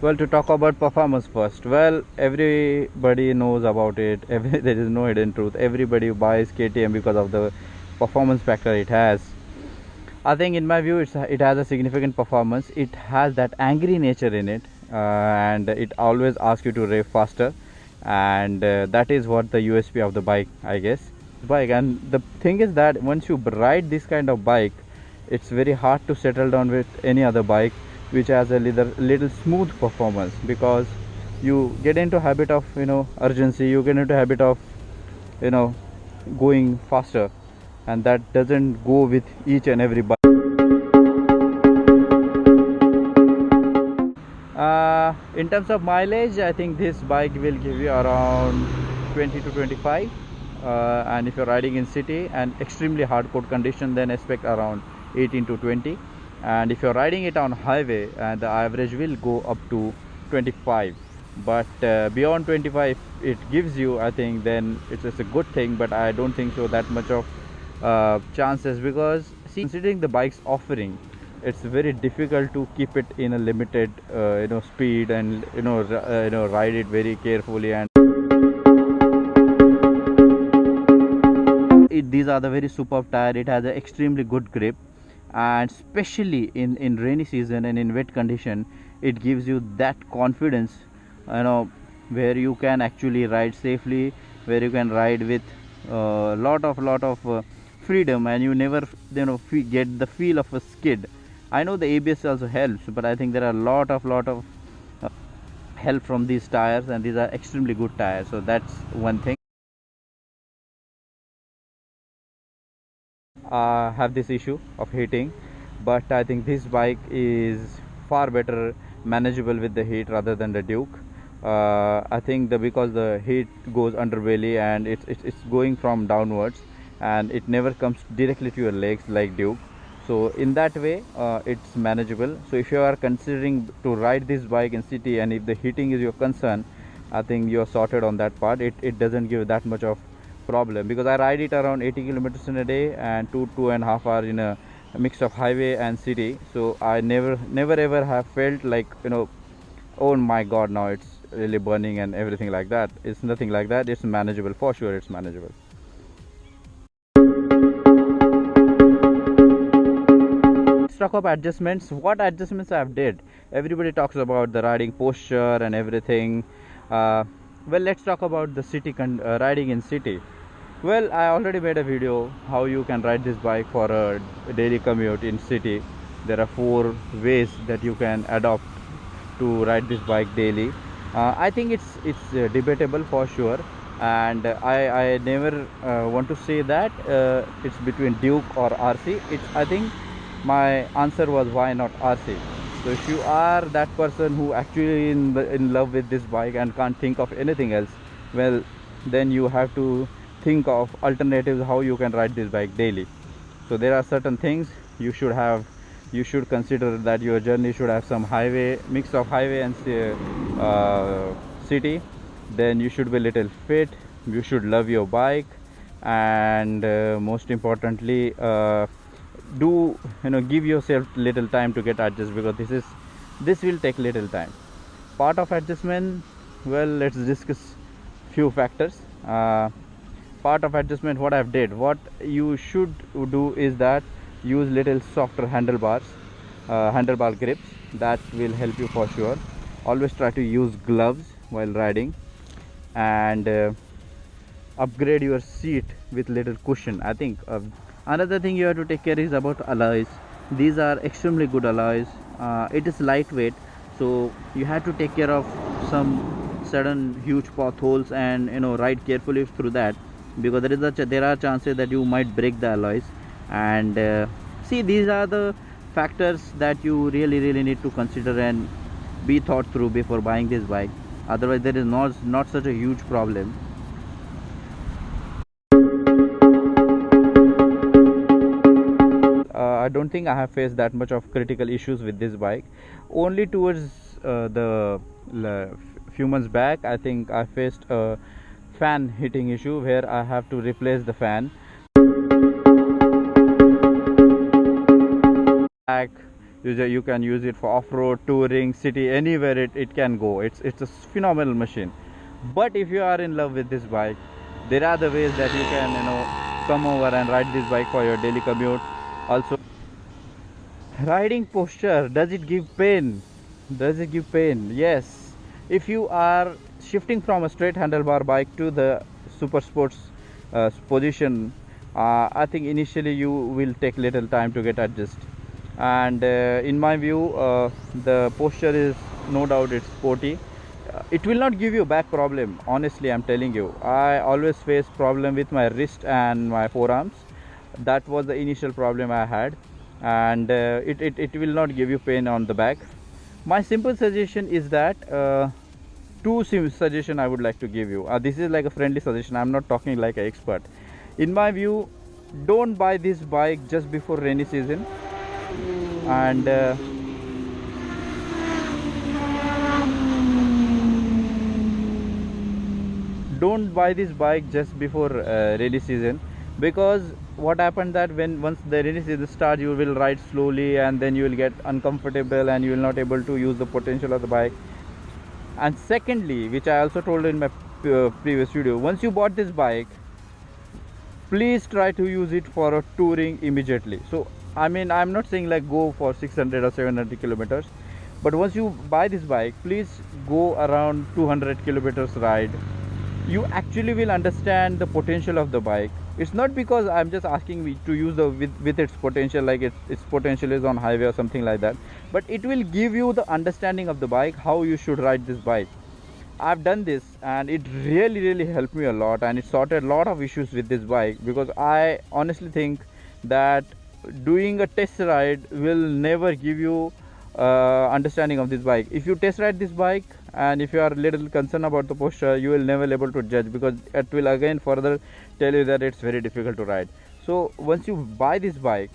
Well, to talk about performance first, well, everybody knows about it. There is no hidden truth. Everybody buys KTM because of the performance factor it has. I think, in my view, it has a significant performance. It has that angry nature in it, and it always asks you to rev faster, and that is what the USP of the bike, I guess. Bike, and the thing is that once you ride this kind of bike, it's very hard to settle down with any other bike which has a little smooth performance, because you get into habit of urgency, you get into habit of you know going faster, and that doesn't go with each and every bike. In terms of mileage, I think this bike will give you around 20 to 25, and if you're riding in city and extremely hardcore condition, then expect around 18 to 20, and if you're riding it on highway, the average will go up to 25. But beyond 25 it gives you, I think, then it's a good thing, but I don't think so that much of chances, because see, considering the bike's offering, it's very difficult to keep it in a limited speed, and ride it very carefully. And these are the very superb tire. It has an extremely good grip, and especially in rainy season and in wet condition, it gives you that confidence, where you can actually ride safely, where you can ride with a lot of freedom, and you never get the feel of a skid. I know the ABS also helps, but I think there are a lot of help from these tires, and these are extremely good tires. So that's one thing. Have this issue of heating, but I think this bike is far better manageable with the heat rather than the Duke. I think because the heat goes underbelly, and it's going from downwards, and it never comes directly to your legs like Duke. So in that way, it's manageable. So if you are considering to ride this bike in city, and if the heating is your concern, I think you're sorted on that part. It doesn't give that much of problem, because I ride it around 80 kilometers in a day and 2.5 hours in a mix of highway and city. So I never ever have felt like oh my god, now it's really burning and everything like that. It's nothing like that. It's manageable, for sure. It's manageable. Let's talk about adjustments. What adjustments I've did? Everybody talks about the riding posture and everything. Well, let's talk about the riding in city. Well, I already made a video how you can ride this bike for a daily commute in city. There are 4 ways that you can adopt to ride this bike daily. I think it's debatable, for sure, and I never want to say that it's between Duke or RC. I think my answer was, why not RC? So if you are that person who actually in love with this bike and can't think of anything else, well, then you have to think of alternatives how you can ride this bike daily. So there are certain things you should consider, that your journey should have some mix of highway and city. Then you should be a little fit, you should love your bike, and most importantly, give yourself little time to get adjusted, because this will take little time. Part of adjustment, well, let's discuss few factors. Part of adjustment, what I've did, what you should do is that use little softer handlebar grips. That will help you for sure. Always try to use gloves while riding, and upgrade your seat with little cushion. I think another thing you have to take care is about alloys. These are extremely good alloys. It is lightweight, so you have to take care of some sudden huge potholes, and ride carefully through that, because there are chances that you might break the alloys. And see, these are the factors that you really need to consider and be thought through before buying this bike. Otherwise there is not such a huge problem. I don't think I have faced that much of critical issues with this bike. Only towards the few months back, I think I faced a fan hitting issue, where I have to replace the fan. You can use it for off-road, touring, city, anywhere it can go. It's a phenomenal machine. But if you are in love with this bike, there are the ways that you can, come over and ride this bike for your daily commute. Also, riding posture, does it give pain? Does it give pain? Yes. If you are shifting from a straight handlebar bike to the super sports position, I think initially you will take little time to get adjust. And in my view, the posture is no doubt it's sporty. It will not give you back problem. Honestly, I'm telling you, I always face problem with my wrist and my forearms. That was the initial problem I had, and it will not give you pain on the back. My simple suggestion is that two suggestion I would like to give you. This is like a friendly suggestion. I'm not talking like an expert. In my view, don't buy this bike just before rainy season, and don't buy this bike just before rainy season, because what happened that when once the rainy season starts, you will ride slowly and then you will get uncomfortable and you will not able to use the potential of the bike. And secondly, which I also told in my previous video, once you bought this bike, please try to use it for a touring immediately. So I mean, I'm not saying like go for 600 or 700 kilometers, but once you buy this bike, please go around 200 kilometers ride. You actually will understand the potential of the bike. It's not because I'm just asking you to use the with its potential, like its potential is on highway or something like that, but it will give you the understanding of the bike, how you should ride this bike. I've done this and it really helped me a lot, and it sorted a lot of issues with this bike, because I honestly think that doing a test ride will never give you understanding of this bike. If you test ride this bike and if you are a little concerned about the posture, you will never be able to judge, because it will again further tell you that it's very difficult to ride. So once you buy this bike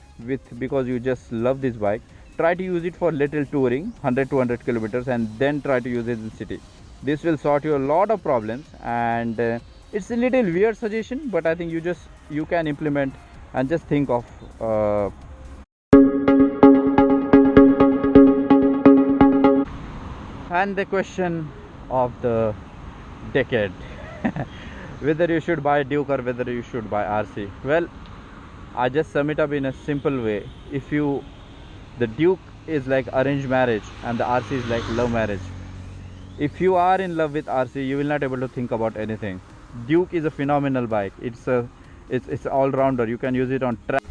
because you just love this bike, try to use it for little touring, 100 200 kilometers, and then try to use it in city. This will sort you a lot of problems, and it's a little weird suggestion, but I think you can implement and just think of and the question of the decade whether you should buy Duke or whether you should buy RC. Well, I just sum it up in a simple way. The Duke is like arranged marriage and the RC is like love marriage. If you are in love with RC, you will not able to think about anything. Duke is a phenomenal bike. It's all-rounder. You can use it on track.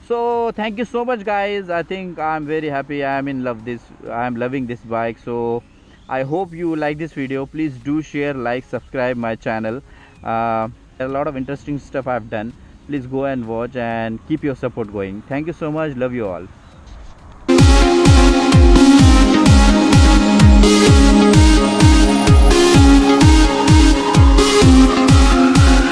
So thank you so much, guys. I think I'm very happy. I'm loving this bike. So I hope you like this video. Please do share, like, subscribe my channel. A lot of interesting stuff I've done. Please go and watch and keep your support going. Thank you so much. Love you all.